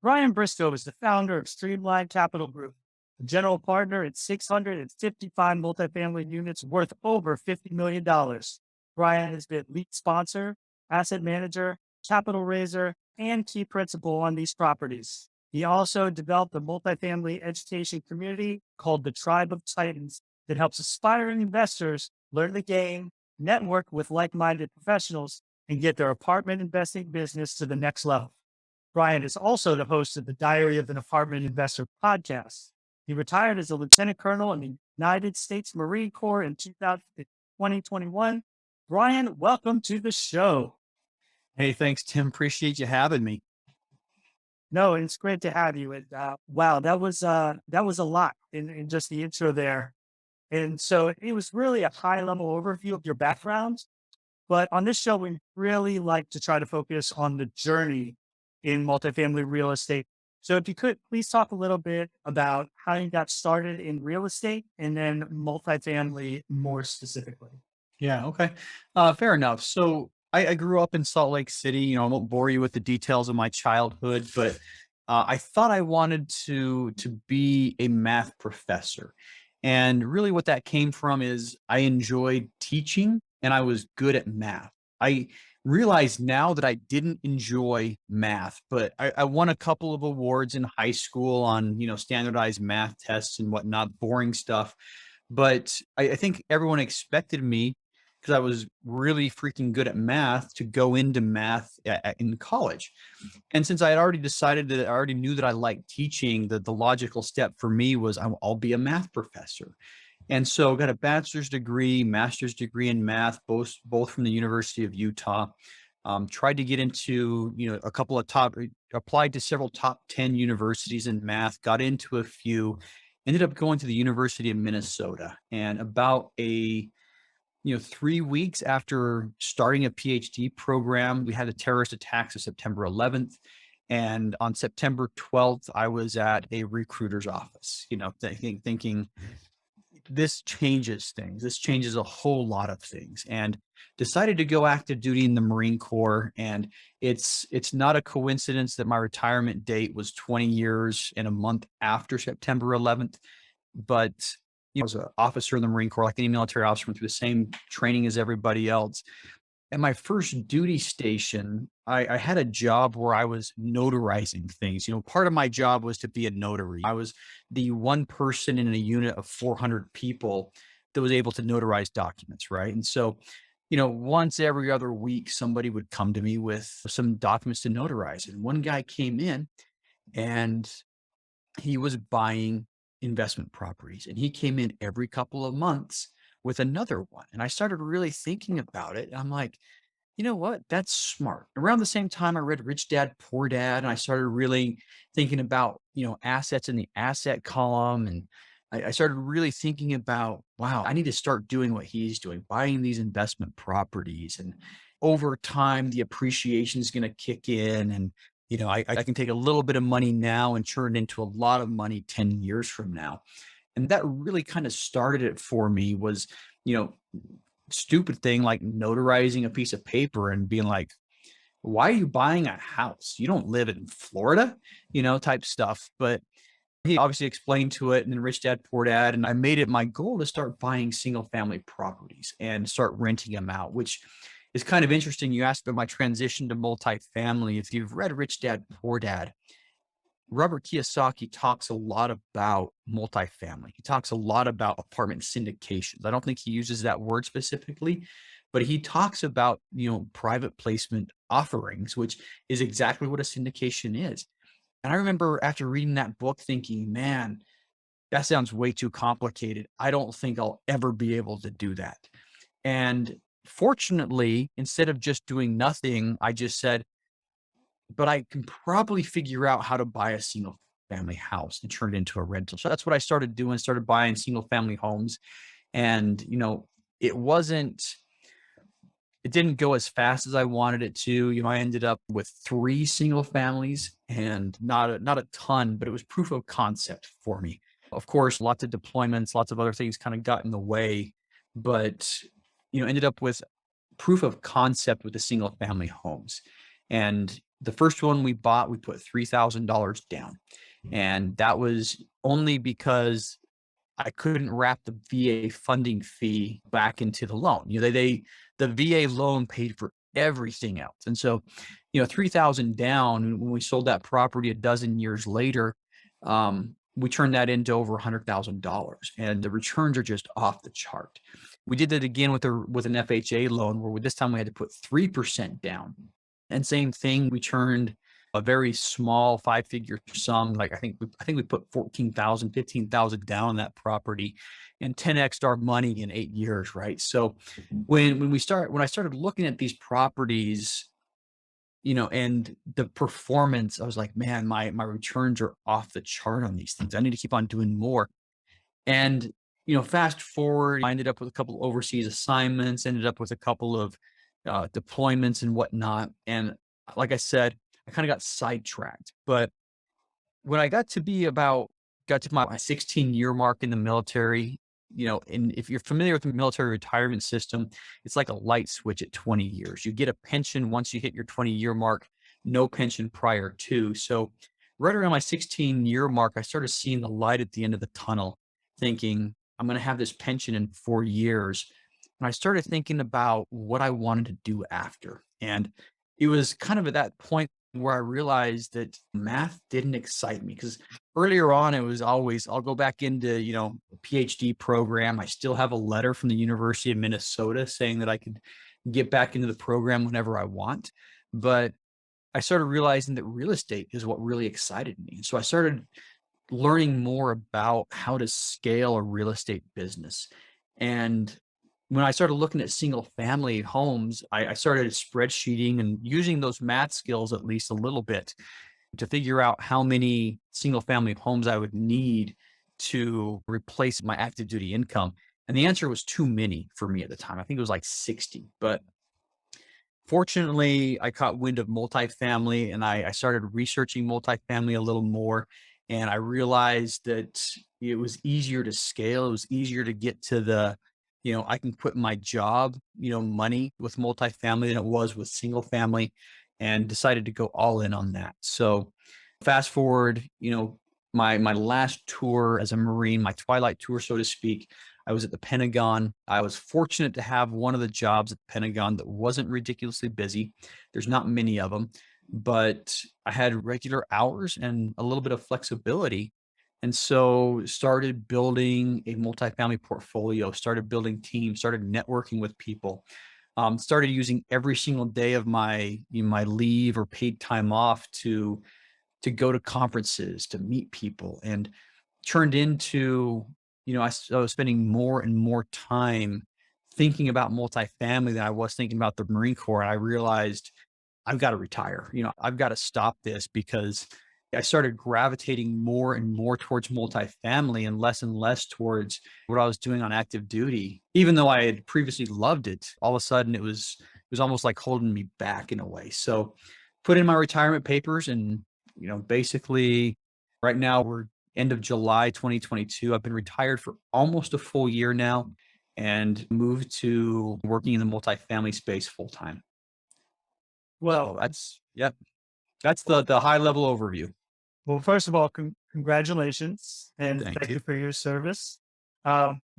Brian Briscoe is the founder of Streamline Capital Group, a general partner in 655 multifamily units worth over $50 million. Brian has been lead sponsor, asset manager, capital raiser, and key principal on these properties. He also developed a multifamily education community called the Tribe of Titans that helps aspiring investors learn the game, network with like-minded professionals, and get their apartment investing business to the next level. Brian is also the host of the Diary of an Apartment Investor podcast. He retired as a lieutenant colonel in the United States Marine Corps in 2021. Brian, welcome to the show. Hey, thanks, Tim. Appreciate you having me. No, it's great to have you. And wow, that was a lot in just the intro there. And so it was really a high level overview of your background. But on this show, we really like to try to focus on the journey in multifamily real estate. So if you could please talk a little bit about how you got started in real estate and then multifamily more specifically. Yeah, okay. Fair enough. So I grew up in Salt Lake City. I won't bore you with the details of my childhood, but I thought I wanted to be a math professor. And really what that came from is I enjoyed teaching and I was good at math. I realize now that I didn't enjoy math, but I won a couple of awards in high school on, standardized math tests and whatnot, boring stuff. But I think everyone expected me because I was really freaking good at math to go into math in college. And since I had already decided that I already knew that I liked teaching, that the logical step for me was I'll be a math professor. And so got a bachelor's degree, master's degree in math, both from the University of Utah. Tried to get into, a couple of applied to several top 10 universities in math, got into a few, ended up going to the University of Minnesota. And about 3 weeks after starting a PhD program, we had the terrorist attacks of September 11th. And on September 12th, I was at a recruiter's office, thinking this changes things. This changes a whole lot of things, and decided to go active duty in the Marine Corps. And it's not a coincidence that my retirement date was 20 years and a month after September 11th. But I was an officer in the Marine Corps, like any military officer, went through the same training as everybody else. At my first duty station, I had a job where I was notarizing things. Part of my job was to be a notary. I was the one person in a unit of 400 people that was able to notarize documents, right? And so, once every other week, somebody would come to me with some documents to notarize. And one guy came in and he was buying investment properties, and he came in every couple of months with another one. And I started really thinking about it. I'm like, you know what? That's smart. Around the same time, I read Rich Dad, Poor Dad, and I started really thinking about, assets in the asset column. And I started really thinking about, wow, I need to start doing what he's doing, buying these investment properties. And over time, the appreciation is going to kick in. And, I can take a little bit of money now and turn it into a lot of money 10 years from now. And that really kind of started it for me was, stupid thing like notarizing a piece of paper and being like, why are you buying a house? You don't live in Florida, type stuff. But he obviously explained to it, and then Rich Dad, Poor Dad. And I made it my goal to start buying single family properties and start renting them out, which is kind of interesting. You asked about my transition to multifamily. If you've read Rich Dad, Poor Dad, Robert Kiyosaki talks a lot about multifamily. He talks a lot about apartment syndications. I don't think he uses that word specifically, but he talks about, private placement offerings, which is exactly what a syndication is. And I remember after reading that book thinking, man, that sounds way too complicated. I don't think I'll ever be able to do that. And fortunately, instead of just doing nothing, I just said, but I can probably figure out how to buy a single family house and turn it into a rental. So that's what I started doing, started buying single family homes. And, it wasn't, it didn't go as fast as I wanted it to. I ended up with 3 single families and not a ton, but it was proof of concept for me. Of course, lots of deployments, lots of other things kind of got in the way, but, ended up with proof of concept with the single family homes. And The first one we bought, we put $3,000 down. And that was only because I couldn't wrap the VA funding fee back into the loan. The VA loan paid for everything else. And so, 3,000 down, when we sold that property a dozen years later, we turned that into over $100,000, and the returns are just off the chart. We did that again with an FHA loan, where this time we had to put 3% down. And same thing, we turned a very small 5-figure sum. Like I think we put 14,000, 15,000 down on that property, and 10x'd our money in 8 years, right? So when I started looking at these properties, and the performance, I was like, man, my returns are off the chart on these things. I need to keep on doing more. And, fast forward, I ended up with a couple overseas assignments, ended up with a couple of deployments and whatnot. And like I said, I kind of got sidetracked. But when I got to my 16-year mark in the military, and if you're familiar with the military retirement system, it's like a light switch at 20 years. You get a pension once you hit your 20-year mark, no pension prior to. So right around my 16-year mark, I started seeing the light at the end of the tunnel, thinking, I'm going to have this pension in 4 years. And I started thinking about what I wanted to do after. And it was kind of at that point where I realized that math didn't excite me, because earlier on it was always, I'll go back into, a PhD program. I still have a letter from the University of Minnesota saying that I could get back into the program whenever I want. But I started realizing that real estate is what really excited me. So I started learning more about how to scale a real estate business. And when I started looking at single family homes, I started spreadsheeting and using those math skills at least a little bit to figure out how many single family homes I would need to replace my active duty income. And the answer was too many for me at the time. I think it was like 60. But fortunately, I caught wind of multifamily, and I started researching multifamily a little more. And I realized that it was easier to scale. It was easier to get to I can quit my job, money with multifamily than it was with single family, and decided to go all in on that. So fast forward, my last tour as a Marine, my twilight tour, so to speak, I was at the Pentagon. I was fortunate to have one of the jobs at the Pentagon that wasn't ridiculously busy. There's not many of them, but I had regular hours and a little bit of flexibility. And so started building a multifamily portfolio, started building teams, started networking with people, started using every single day of my leave or paid time off to go to conferences, to meet people, and turned into, I was spending more and more time thinking about multifamily than I was thinking about the Marine Corps. And I realized I've got to retire. I've got to stop this, because I started gravitating more and more towards multifamily and less towards what I was doing on active duty. Even though I had previously loved it, all of a sudden it was almost like holding me back in a way. So put in my retirement papers, and, basically right now we're end of July 2022. I've been retired for almost a full year now, and moved to working in the multifamily space full time. Well, So that's the high level overview. well, first of all, congratulations, and Thank thank you. you for your service.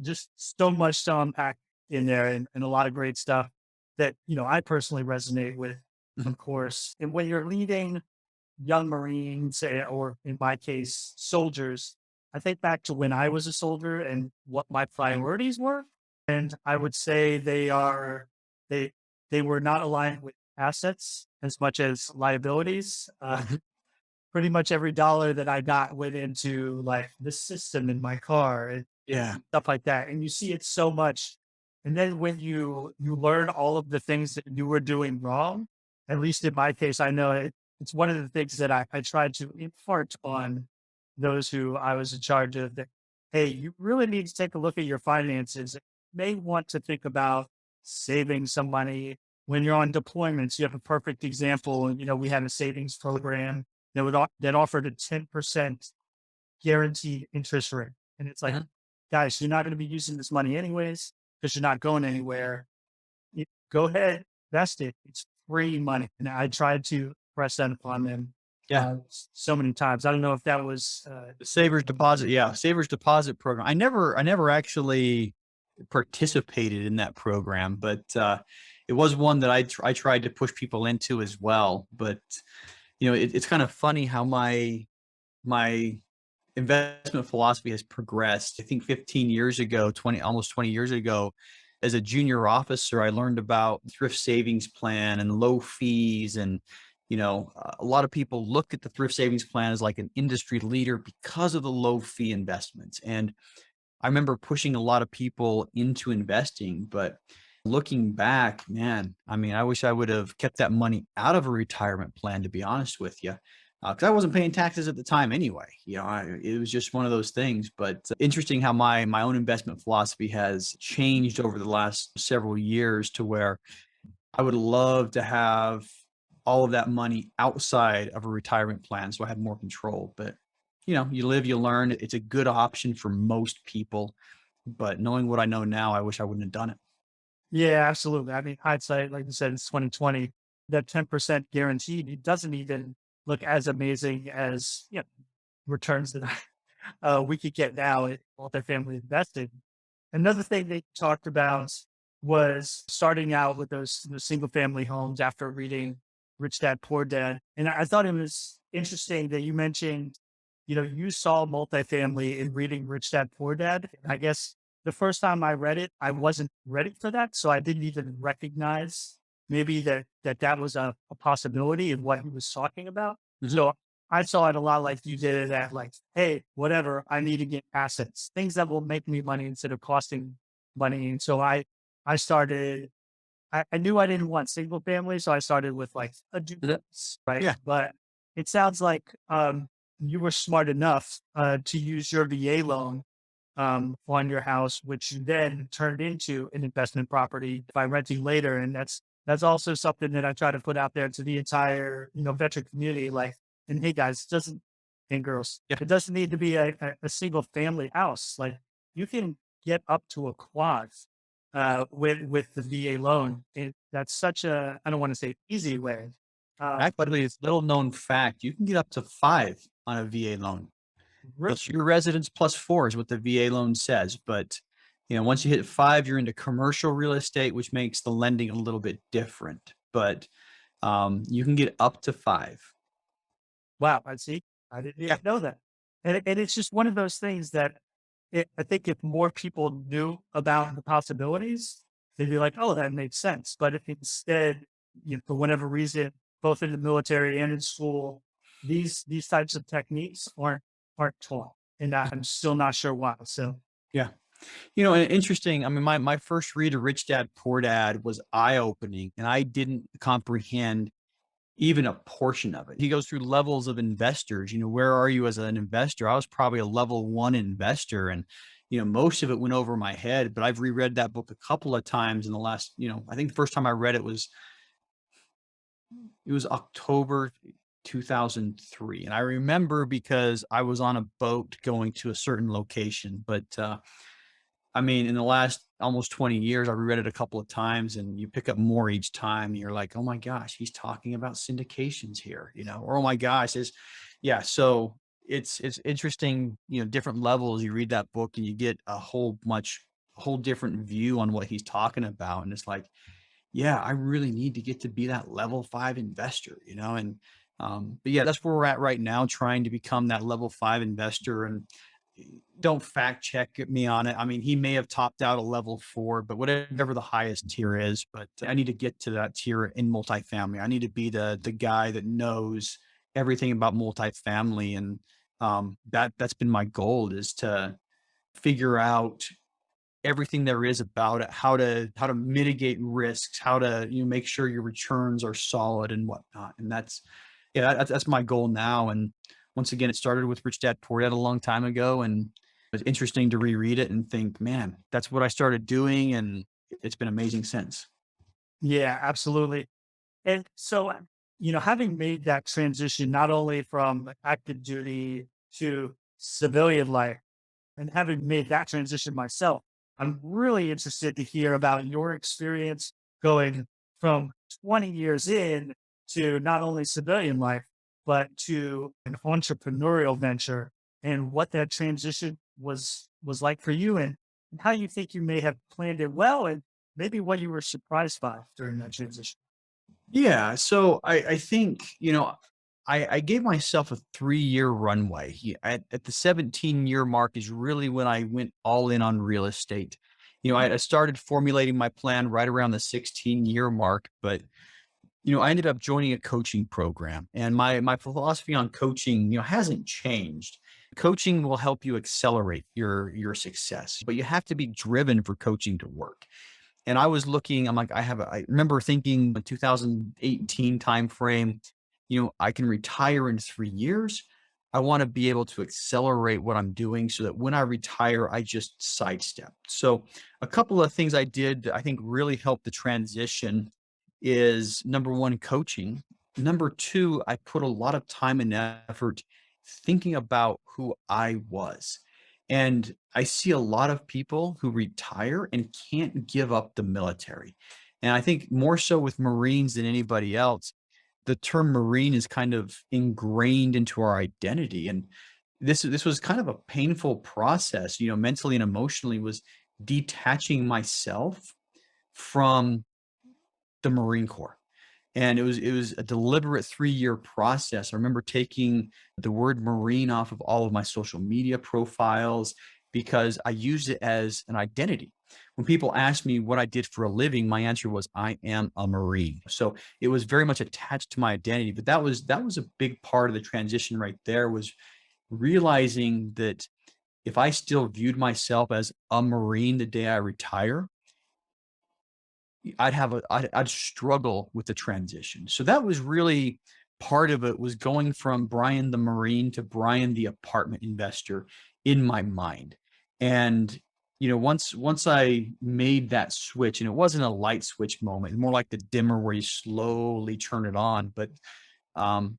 Just so much to unpack in there, and a lot of great stuff that, I personally resonate with, Mhm. of course. And when you're leading young Marines, or in my case, soldiers, I think back to when I was a soldier and what my priorities were. And I would say they, they were not aligned with assets as much as liabilities. Mhm. Pretty much every dollar that I got went into like the system in my car and Yeah. stuff like that. And you see it so much. And then when you learn all of the things that you were doing wrong, at least in my case, I know it's one of the things that I tried to impart on those who I was in charge of, that, hey, you really need to take a look at your finances. You may want to think about saving some money when you're on deployments. You have a perfect example. We had a savings program that offered a 10% guaranteed interest rate. And it's like, Mhm. guys, you're not going to be using this money anyways, because you're not going anywhere. Go ahead, invest it. It's free money. And I tried to press that upon them Yeah. so many times. I don't know if that was The savers deposit. Yeah. Savers deposit program. I never actually participated in that program, but it was one that I tried to push people into as well. But, it's kind of funny how my investment philosophy has progressed. I think 15 years ago, almost 20 years ago, as a junior officer, I learned about thrift savings plan and low fees. And, a lot of people look at the thrift savings plan as like an industry leader because of the low fee investments. And I remember pushing a lot of people into investing, but looking back, man, I mean, I wish I would have kept that money out of a retirement plan, to be honest with you, because I wasn't paying taxes at the time anyway. It was just one of those things. But interesting how my own investment philosophy has changed over the last several years to where I would love to have all of that money outside of a retirement plan so I had more control. But you live, you learn. It's a good option for most people. But knowing what I know now, I wish I wouldn't have done it. Yeah, absolutely. I mean, hindsight, like you said, it's 2020. That 10% guaranteed, it doesn't even look as amazing as returns that we could get now at multifamily investing. Another thing they talked about was starting out with those single family homes after reading Rich Dad Poor Dad. And I thought it was interesting that you mentioned, you saw multifamily in reading Rich Dad Poor Dad. I guess the first time I read it, I wasn't ready for that. So I didn't even recognize maybe that was a possibility in what he was talking about. Mhm. So I saw it a lot like you did that, like, hey, whatever, I need to get assets, things that will make me money instead of costing money. And so I started, I knew I didn't want single family. So I started with like a duplex, right? Yeah. But it sounds like you were smart enough to use your VA loan on your house, which you then turned into an investment property by renting later. And that's also something that I try to put out there to the entire, veteran community. Like, and hey guys, it doesn't, and girls, Yeah. it doesn't need to be a single family house. Like you can get up to a quad with the VA loan. That's such a, I don't want to say easy way. Actually, it's little known fact. You can get up to 5 on a VA loan. That's your residence plus 4 is what the VA loan says. But, once you hit 5, you're into commercial real estate, which makes the lending a little bit different. But you can get up to 5. Wow, I see. I didn't Yeah. even know that. And it's just one of those things that I think if more people knew about the possibilities, they'd be like, oh, that makes sense. But if instead, for whatever reason, both in the military and in school, these types of techniques aren't taught. And I'm still not sure why. So Yeah. And interesting. I mean, my first read of Rich Dad Poor Dad was eye opening, and I didn't comprehend even a portion of it. He goes through levels of investors. Where are you as an investor? I was probably a level 1 investor, and most of it went over my head. But I've reread that book a couple of times in the last. I think the first time I read it was October 2003, and I remember because I was on a boat going to a certain location. But I mean, in the last almost 20 years, I reread it a couple of times, and you pick up more each time. And you're like, oh my gosh, he's talking about syndications here, or oh my gosh, yeah. So it's interesting, different levels. You read that book and you get a whole different view on what he's talking about. And it's like, yeah, I really need to get to be that level 5 investor, and but yeah, that's where we're at right now, trying to become that level 5 investor. And don't fact check me on it. I mean, he may have topped out a level 4, but whatever the highest tier is, but I need to get to that tier in multifamily. I need to be the guy that knows everything about multifamily. And that's been my goal, is to figure out everything there is about it, how to mitigate risks, how to make sure your returns are solid and whatnot. And that's my goal now. And once again, it started with Rich Dad Poor Dad a long time ago, and it was interesting to reread it and think, man, that's what I started doing, and it's been amazing since. yeah, absolutely. And so, having made that transition, not only from active duty to civilian life, and having made that transition myself, I'm really interested to hear about your experience going from 20 years in to not only civilian life, but to an entrepreneurial venture, and what that transition was like for you, and how you think you may have planned it well, and maybe what you were surprised by during that transition. Yeah. So I think, I gave myself a 3-year runway. At the 17-year mark is really when I went all in on real estate. I started formulating my plan right around the 16-year mark, but I ended up joining a coaching program, and my philosophy on coaching, hasn't changed. Coaching will help you accelerate your success, but you have to be driven for coaching to work. And I was looking, I'm like, I remember thinking in 2018 timeframe, I can retire in 3 years. I want to be able to accelerate what I'm doing so that when I retire, I just sidestep. So a couple of things I did that I think really helped the transition is number one, coaching. Number two, I put a lot of time and effort thinking about who I was. And I see a lot of people who retire and can't give up the military. And I think more so with Marines than anybody else, the term Marine is kind of ingrained into our identity. And this was kind of a painful process, mentally and emotionally, was detaching myself from the Marine Corps. And it was a deliberate 3-year process. I remember taking the word Marine off of all of my social media profiles because I used it as an identity. When people asked me what I did for a living, my answer was, I am a Marine. So it was very much attached to my identity. But that was a big part of the transition right there, was realizing that if I still viewed myself as a Marine the day I retire, I'd struggle with the transition. So that was really part of it, was going from Brian the Marine to Brian the apartment investor in my mind. And once I made that switch, and it wasn't a light switch moment, more like the dimmer where you slowly turn it on, but um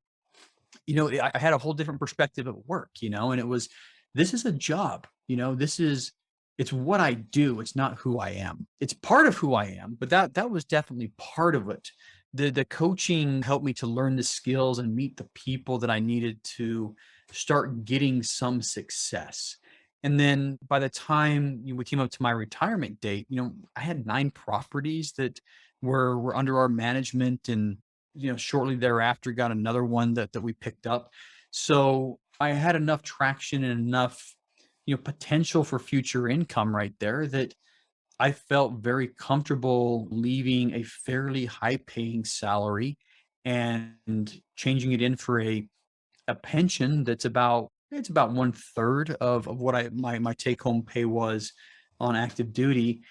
I had a whole different perspective at work, and it was, this is a job, it's what I do. It's not who I am. It's part of who I am, but that was definitely part of it. The coaching helped me to learn the skills and meet the people that I needed to start getting some success. And then by the time we came up to my retirement date, I had 9 properties that were under our management, and shortly thereafter got another one that we picked up. So I had enough traction and enough, potential for future income right there, that I felt very comfortable leaving a fairly high paying salary and changing it in for a pension that's about 1/3 of what my take home pay was on active duty,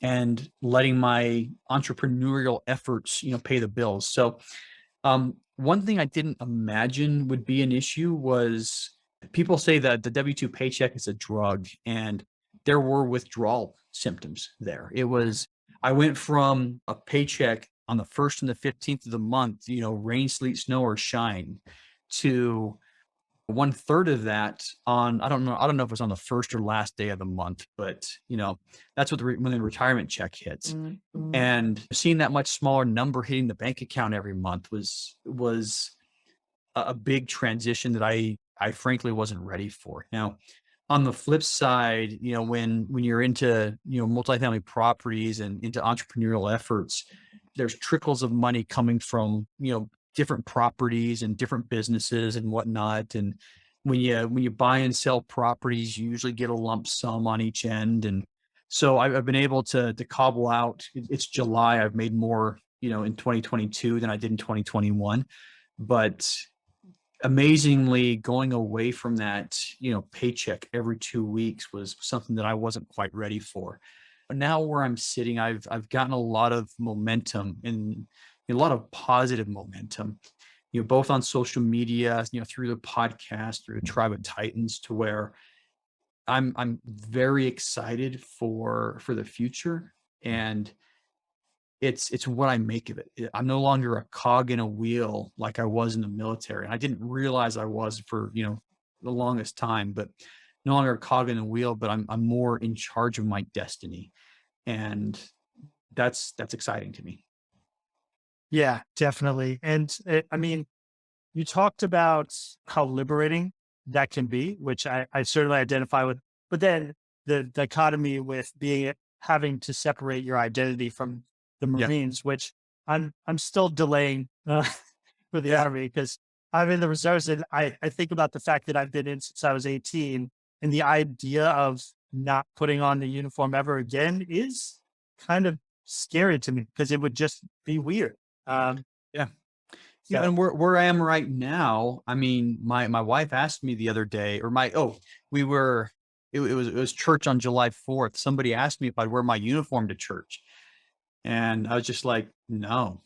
and letting my entrepreneurial efforts, pay the bills. So one thing I didn't imagine would be an issue was, people say that the W-2 paycheck is a drug, and there were withdrawal symptoms there. I went from a paycheck on the 1st and the 15th of the month, rain, sleet, snow, or shine, to 1/3 of that on, I don't know if it was on the first or last day of the month, but that's what when the retirement check hits. And seeing that much smaller number hitting the bank account every month was a big transition that I frankly wasn't ready for. Now, on the flip side, when you're into, multifamily properties and into entrepreneurial efforts, there's trickles of money coming from, different properties and different businesses and whatnot. And when you buy and sell properties, you usually get a lump sum on each end. And so I've been able to cobble out. It's July. I've made more, in 2022 than I did in 2021. But amazingly, going away from that, paycheck every 2 weeks was something that I wasn't quite ready for. But now where I'm sitting, I've gotten a lot of momentum, and a lot of positive momentum, both on social media, through the podcast, through the Tribe of Titans, to where I'm very excited for the future. And it's what I make of it. I'm no longer a cog in a wheel like I was in the military. And I didn't realize I was for, the longest time, but no longer a cog in the wheel, but I'm more in charge of my destiny. And that's exciting to me. Yeah, definitely. And I mean, you talked about how liberating that can be, which I certainly identify with. But then the dichotomy with having to separate your identity from the Yeah. Marines, which I'm still delaying for the Yeah. Army because I'm in the reserves, and I think about the fact that I've been in since I was 18, and the idea of not putting on the uniform ever again is kind of scary to me because it would just be weird. Um, Yeah. Yeah, so and where I am right now, I mean, my wife asked me the other day, or we were it was church on July 4th. Somebody asked me if I'd wear my uniform to church. And I was just like, no,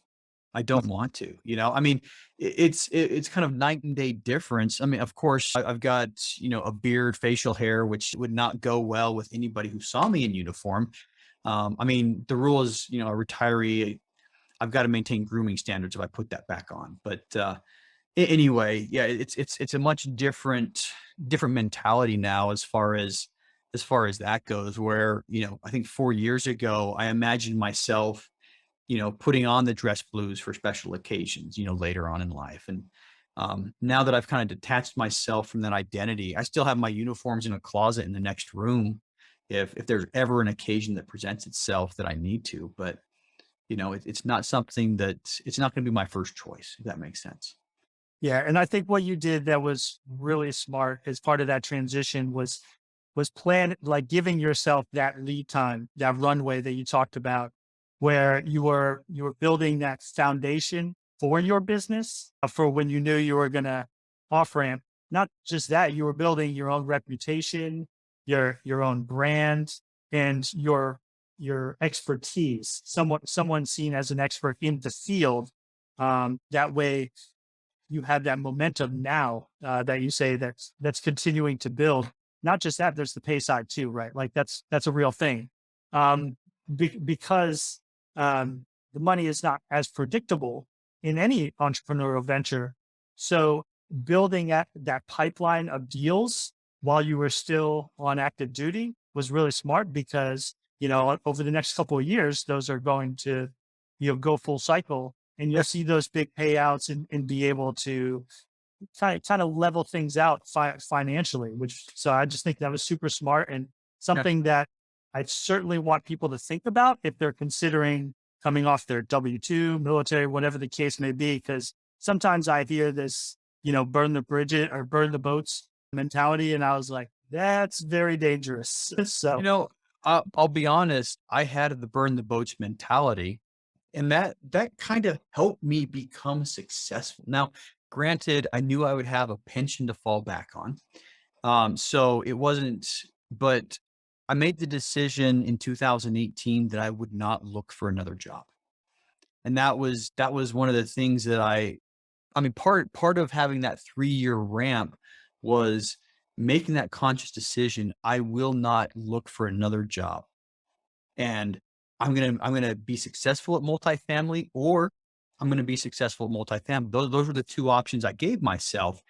I don't want to. I mean, it's kind of night and day difference. I mean, of course, I've got, a beard, facial hair, which would not go well with anybody who saw me in uniform. I mean, the rule is, a retiree, I've got to maintain grooming standards if I put that back on. But anyway, yeah, it's a much different mentality now as far as that goes. Where I think 4 years ago, I imagined myself, putting on the dress blues for special occasions, later on in life. And now that I've kind of detached myself from that identity, I still have my uniforms in a closet in the next room if there's ever an occasion that presents itself that I need to. But it's not something that it's not going to be my first choice, if that makes sense. yeah, and I think what you did that was really smart as part of that transition was plan like giving yourself that lead time, that runway that you talked about, where you were building that foundation for your business for when you knew you were gonna off ramp. Not just that, you were building your own reputation, your own brand, and your expertise. Someone seen as an expert in the field. That way you have that momentum now that you say that's continuing to build. Not just that, there's the pay side too, right? Like that's a real thing, um, because the money is not as predictable in any entrepreneurial venture. So building that pipeline of deals while you were still on active duty was really smart because over the next couple of years, those are going to go full cycle and you'll Yeah, see those big payouts and be able to kind of level things out financially, which so I just think that was super smart and yeah, something that I certainly want people to think about if they're considering coming off their W-2, military, whatever the case may be. Because sometimes I hear this, burn the bridges or burn the boats mentality. And I was like, that's very dangerous. you So know, I'll be honest. I had the burn the boats mentality, and that kind of helped me become successful. Now, granted, I knew I would have a pension to fall back on. So it wasn't, but I made the decision in 2018 that I would not look for another job. And that was one of the things that I mean, part of having that 3-year ramp was making that conscious decision. I will not look for another job. And I'm gonna be successful at multifamily, or I'm gonna be successful at multifamily. Those were the two options I gave myself.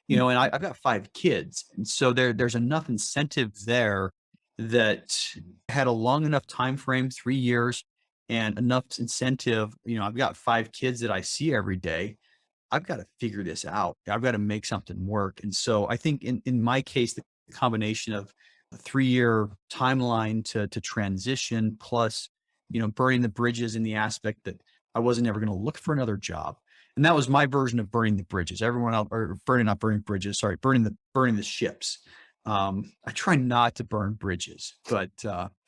And I've got 5 kids, and so there's enough incentive there that had a long enough time frame, 3 years, and enough incentive. I've got 5 kids that I see every day. I've got to figure this out. I've got to make something work. And so I think in my case, the combination of a 3-year timeline to transition plus, burning the bridges in the aspect that I wasn't ever going to look for another job. And that was my version of burning the bridges. Everyone else, or not burning bridges, sorry, burning the ships. I try not to burn bridges, but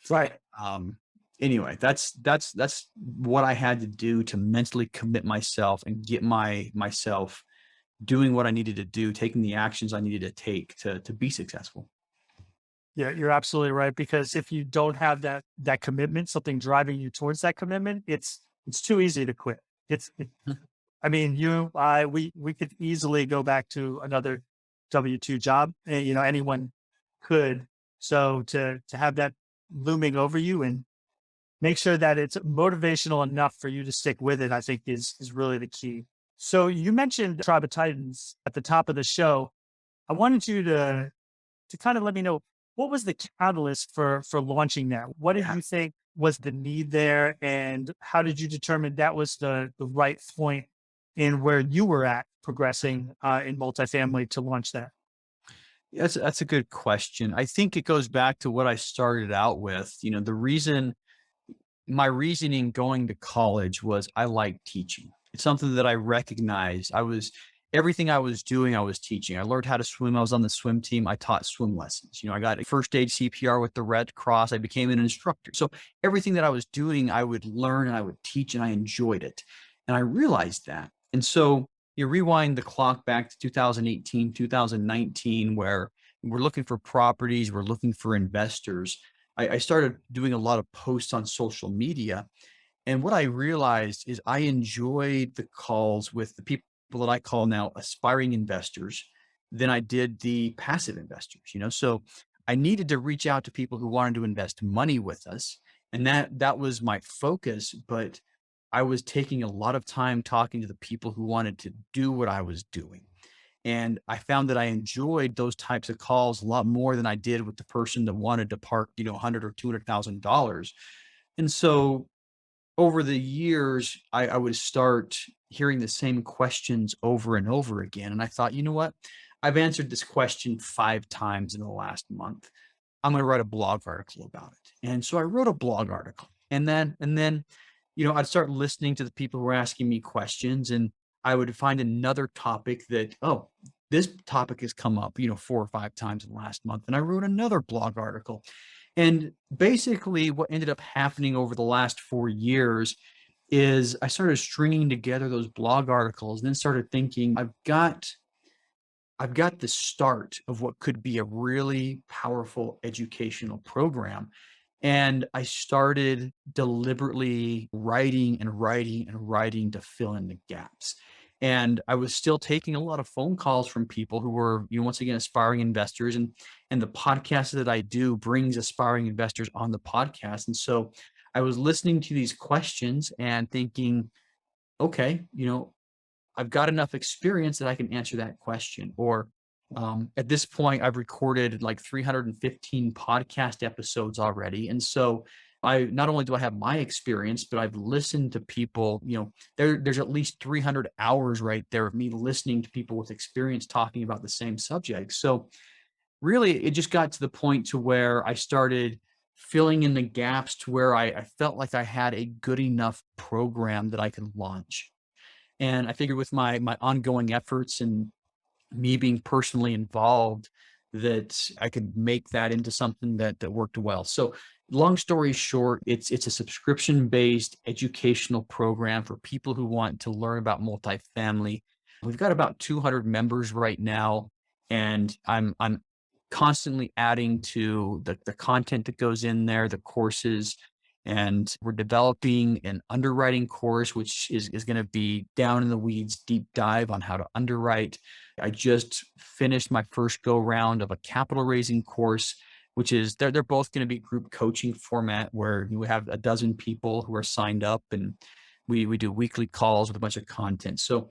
right. um, anyway, that's what I had to do to mentally commit myself and get myself doing what I needed to do, taking the actions I needed to take to be successful. Yeah, you're absolutely right. Because if you don't have that commitment, something driving you towards that commitment, it's too easy to quit. I mean, we could easily go back to another W-2 job. Anyone could. So to have that looming over you and make sure that it's motivational enough for you to stick with it, I think is really the key. So you mentioned Tribe of Titans at the top of the show. I wanted you to kind of let me know what was the catalyst for launching that? What did Yeah. you think was the need there, and how did you determine that was the right point in where you were at progressing in multifamily to launch that? That's a good question. I think it goes back to what I started out with. My reasoning going to college was I like teaching. It's something that I recognized. Everything I was doing, I was teaching. I learned how to swim. I was on the swim team. I taught swim lessons. I got a first aid CPR with the Red Cross. I became an instructor. So everything that I was doing, I would learn and I would teach, and I enjoyed it. And I realized that. And so you rewind the clock back to 2018, 2019, where we're looking for properties, we're looking for investors. I started doing a lot of posts on social media. And what I realized is I enjoyed the calls with the people that I call now aspiring investors than I did the passive investors. So I needed to reach out to people who wanted to invest money with us. And that was my focus. But I was taking a lot of time talking to the people who wanted to do what I was doing. And I found that I enjoyed those types of calls a lot more than I did with the person that wanted to park, 100 or $200,000. And so over the years, I would start hearing the same questions over and over again. And I thought, you know what? I've answered this question 5 times in the last month. I'm going to write a blog article about it. And so I wrote a blog article. And then, I'd start listening to the people who were asking me questions, and I would find another topic that, oh, this topic has come up, 4 or 5 times in the last month. And I wrote another blog article. And basically, what ended up happening over the last 4 years is I started stringing together those blog articles and then started thinking, I've got the start of what could be a really powerful educational program. And I started deliberately writing and writing and writing to fill in the gaps. And I was still taking a lot of phone calls from people who were, once again, aspiring investors. And the podcast that I do brings aspiring investors on the podcast. And so I was listening to these questions and thinking, okay, I've got enough experience that I can answer that question. Or at this point, I've recorded like 315 podcast episodes already. And so I not only do I have my experience, but I've listened to people, there's at least 300 hours right there of me listening to people with experience talking about the same subject. So really, it just got to the point to where I started filling in the gaps to where I felt like I had a good enough program that I could launch. And I figured with my ongoing efforts and me being personally involved, that I could make that into something that worked well. So long story short, it's a subscription-based educational program for people who want to learn about multifamily. We've got about 200 members right now, and I'm constantly adding to the content that goes in there, the courses. And we're developing an underwriting course, which is going to be down in the weeds, deep dive on how to underwrite. I just finished my first go round of a capital raising course, which is they're both going to be group coaching format where we have a dozen people who are signed up, and we do weekly calls with a bunch of content. So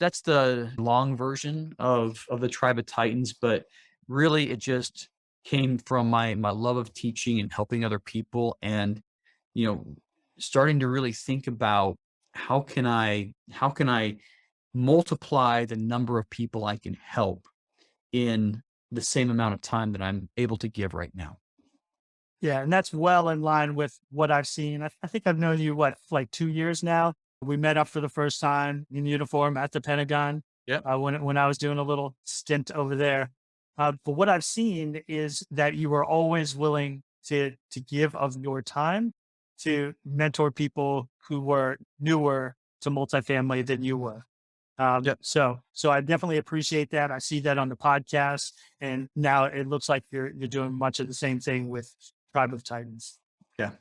that's the long version of the Tribe of Titans, but really it just came from my love of teaching and helping other people, and you know starting to really think about how can I multiply the number of people I can help in the same amount of time that I'm able to give right now. Yeah, and that's well in line with what I've seen. I think I've known you, what, like 2 years now? We met up for the first time in uniform at the Pentagon Yep. when I was doing a little stint over there. But what I've seen is that you were always willing to give of your time to mentor people who were newer to multifamily than you were. Yep. So I definitely appreciate that. I see that on the podcast, and now it looks like you're doing much of the same thing with Tribe of Titans. Yeah.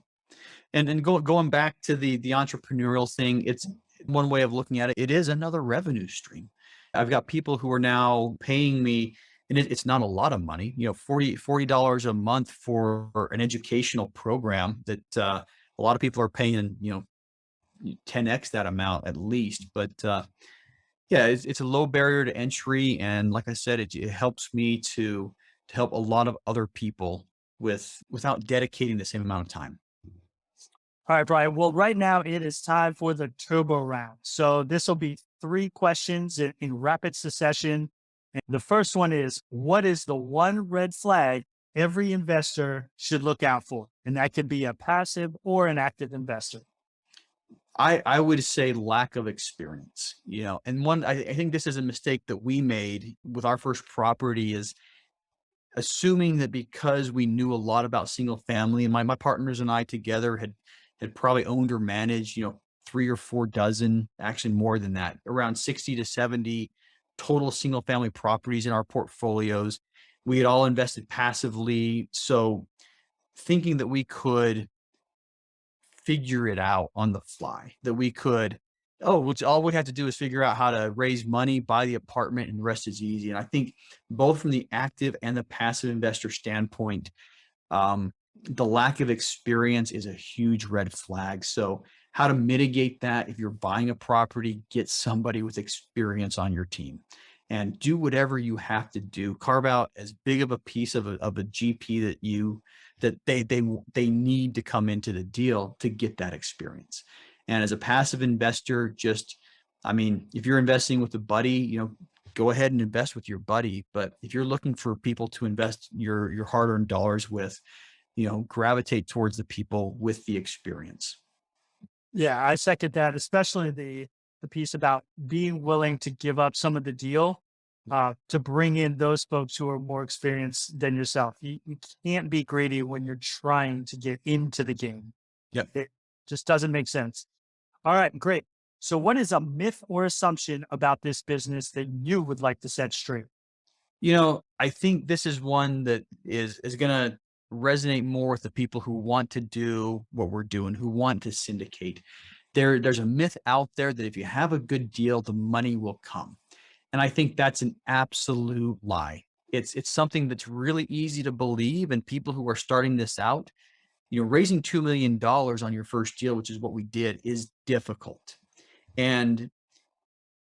And going back to the entrepreneurial thing, it's one way of looking at it. It is another revenue stream. I've got people who are now paying me, and it's not a lot of money, $40 a month for an educational program that a lot of people are paying, 10x that amount at least. But yeah, it's a low barrier to entry. And like I said, it helps me to to help a lot of other people without dedicating the same amount of time. All right, Brian. Well, right now it is time for the turbo round. So this will be 3 questions in rapid succession. And the first one is, what is the one red flag every investor should look out for? And that could be a passive or an active investor. I would say lack of experience, and I think this is a mistake that we made with our first property is assuming that because we knew a lot about single family, and my partners and I together had probably owned or managed, 3 or 4 dozen, actually more than that, around 60 to 70 total single family properties in our portfolios. We had all invested passively. So thinking that we could figure it out on the fly, that we could, which all we have to do is figure out how to raise money, buy the apartment, and the rest is easy. And I think both from the active and the passive investor standpoint, the lack of experience is a huge red flag. So how to mitigate that? If you're buying a property, get somebody with experience on your team and do whatever you have to do. Carve out as big of a piece of a GP that they need to come into the deal to get that experience. And as a passive investor, if you're investing with a buddy, go ahead and invest with your buddy. But if you're looking for people to invest your hard-earned dollars with, gravitate towards the people with the experience. Yeah, I second that, especially the piece about being willing to give up some of the deal to bring in those folks who are more experienced than yourself. You can't be greedy when you're trying to get into the game. Yep. It just doesn't make sense. All right, great. So what is a myth or assumption about this business that you would like to set straight? I think this is one that is going to resonate more with the people who want to do what we're doing, who want to syndicate. There's a myth out there that if you have a good deal, the money will come. And I think that's an absolute lie. It's something that's really easy to believe. And people who are starting this out, raising $2 million on your first deal, which is what we did, is difficult. And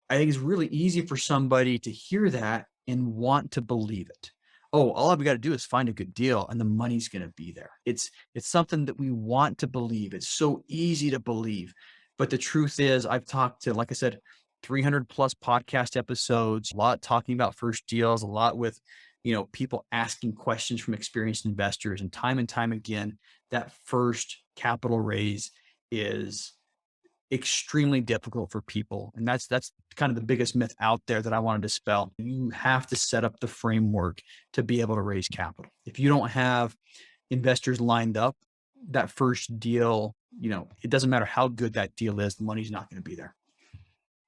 I think it's really easy for somebody to hear that and want to believe it. Oh, all I've got to do is find a good deal and the money's going to be there. It's something that we want to believe. It's so easy to believe. But the truth is, I've talked to, like I said, 300 plus podcast episodes, a lot talking about first deals, a lot with, people asking questions from experienced investors, and time again, that first capital raise is extremely difficult for people. And that's kind of the biggest myth out there that I want to dispel. You have to set up the framework to be able to raise capital. If you don't have investors lined up, that first deal, it doesn't matter how good that deal is, the money's not going to be there.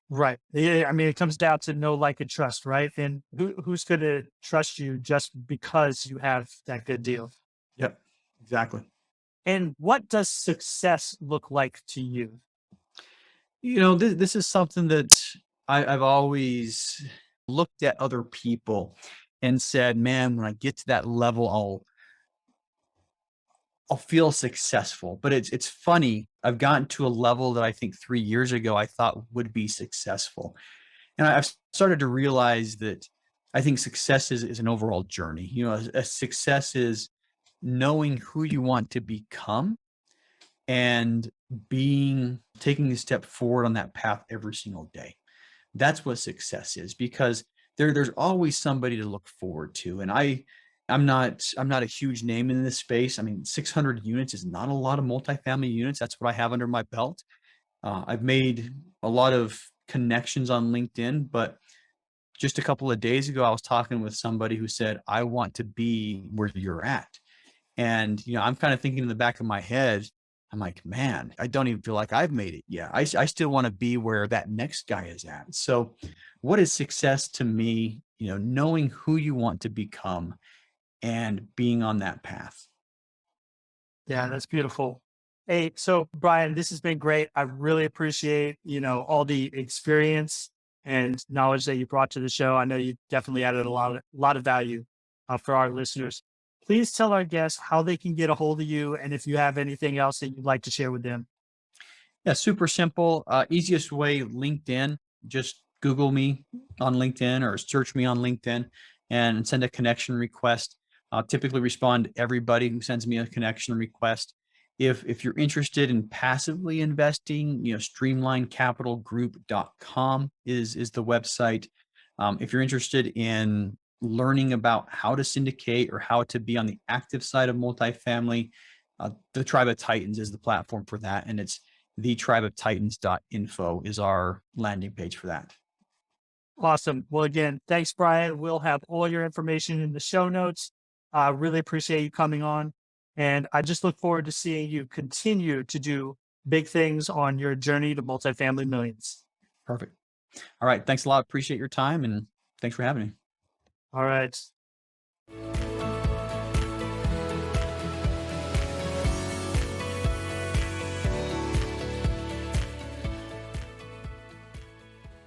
Right. Yeah, it comes down to know, like, and trust, right? And who's going to trust you just because you have that good deal? Yep, exactly. And what does success look like to you? This is something that I've always looked at other people and said, man, when I get to that level, I'll feel successful. But it's funny. I've gotten to a level that I think 3 years ago I thought would be successful. And I've started to realize that I think success is an overall journey. A success is knowing who you want to become and taking a step forward on that path every single day. That's what success is, because there's always somebody to look forward to. And I'm not a huge name in this space. 600 units is not a lot of multifamily units. That's what I have under my belt. I've made a lot of connections on LinkedIn, but just a couple of days ago, I was talking with somebody who said, I want to be where you're at. And, I'm kind of thinking in the back of my head, I'm like, man, I don't even feel like I've made it yet. I still want to be where that next guy is at. So what is success to me? Knowing who you want to become and being on that path. Yeah, that's beautiful. Hey, so Brian, this has been great. I really appreciate, all the experience and knowledge that you brought to the show. I know you definitely added a lot of value for our listeners. Please tell our guests how they can get a hold of you, and if you have anything else that you'd like to share with them. Yeah, super simple. Easiest way, LinkedIn. Just Google me on LinkedIn or search me on LinkedIn and send a connection request. I'll typically respond to everybody who sends me a connection request. If you're interested in passively investing, streamlinecapitalgroup.com is the website. If you're interested in learning about how to syndicate or how to be on the active side of multifamily, the Tribe of Titans is the platform for that. And it's thetribeoftitans.info is our landing page for that. Awesome. Well, again, thanks, Brian. We'll have all your information in the show notes. I really appreciate you coming on. And I just look forward to seeing you continue to do big things on your journey to multifamily millions. Perfect. All right. Thanks a lot. Appreciate your time and thanks for having me. All right.